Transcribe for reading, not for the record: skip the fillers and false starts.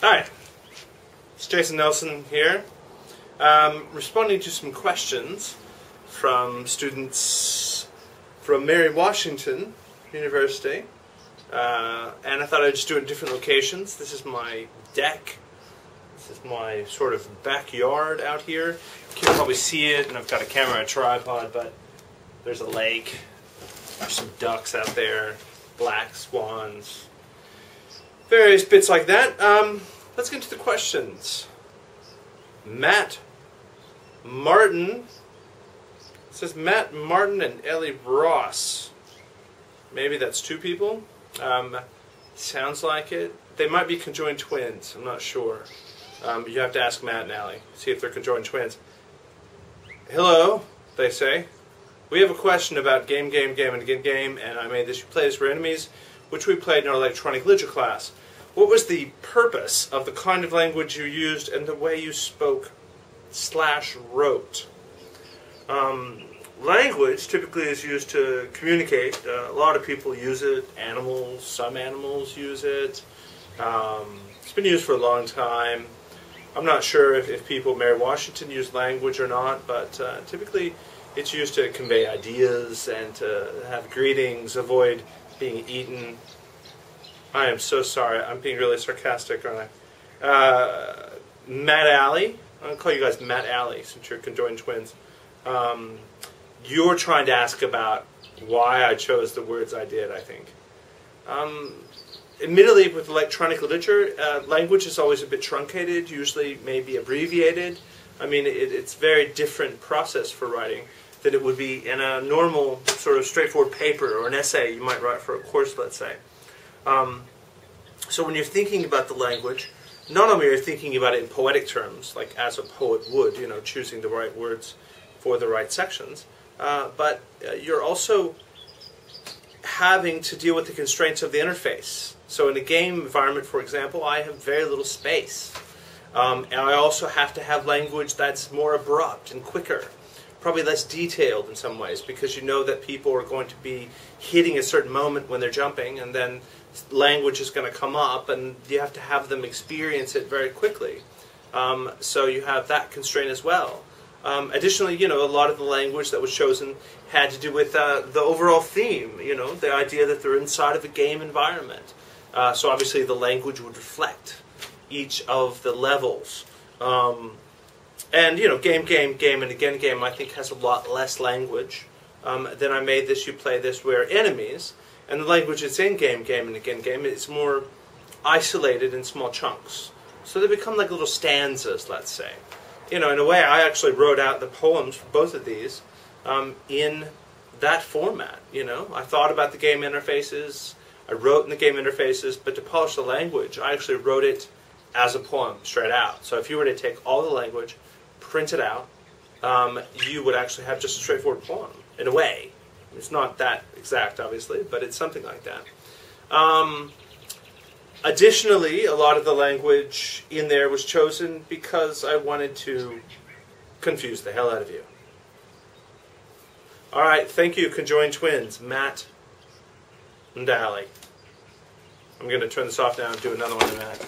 Hi, it's Jason Nelson here, responding to some questions from students from Mary Washington University, and I thought I'd just do it in different locations. This is my deck. This is my sort of backyard out here. You can't probably see it, and I've got a camera and a tripod, but there's a lake, there's some ducks out there, black swans, various bits like that. Let's get into the questions. Matt Martin says Matt Martin and Ellie Ross. Maybe that's two people. Sounds like it. They might be conjoined twins. I'm not sure. You have to ask Matt and Ellie, see if they're conjoined twins. Hello, they say. We have a question about game, and again game, and I made this. You play this for enemies, which we played in our electronic literature class. What was the purpose of the kind of language you used and the way you spoke/wrote? Language typically is used to communicate. A lot of people use it. Animals, some animals use it. It's been used for a long time. I'm not sure if people in Mary Washington use language or not, but typically it's used to convey ideas and to have greetings, avoid being eaten. I am so sorry. I'm being really sarcastic, aren't I? Matt Alley. I'm going to call you guys Matt Alley since you're conjoined twins. You're trying to ask about why I chose the words I did, I think. Admittedly, with electronic literature, language is always a bit truncated, usually maybe abbreviated. I mean, it's a very different process for writing than it would be in a normal, sort of straightforward paper or an essay you might write for a course, let's say. So when you're thinking about the language, not only are you thinking about it in poetic terms, like as a poet would, you know, choosing the right words for the right sections, but you're also having to deal with the constraints of the interface. So in a game environment, for example, I have very little space. And I also have to have language that's more abrupt and quicker, probably less detailed in some ways, because you know that people are going to be hitting a certain moment when they're jumping, and then language is going to come up, and you have to have them experience it very quickly. So you have that constraint as well. Additionally, you know, a lot of the language that was chosen had to do with the overall theme, you know, the idea that they're inside of a game environment. So obviously the language would reflect each of the levels. And, you know, game, and again game, I think has a lot less language than I made this, you play this, where enemies, and the language that's in game, and again game, it's more isolated in small chunks. So they become like little stanzas, let's say. You know, in a way, I actually wrote out the poems for both of these in that format, you know. I thought about the game interfaces, I wrote in the game interfaces, but to polish the language, I actually wrote it as a poem, straight out. So if you were to take all the language, print it out, you would actually have just a straightforward poem, in a way. It's not that exact, obviously, but it's something like that. Additionally, a lot of the language in there was chosen because I wanted to confuse the hell out of you. Alright, thank you, conjoined twins, Matt and Allie. I'm going to turn this off now and do another one in a minute.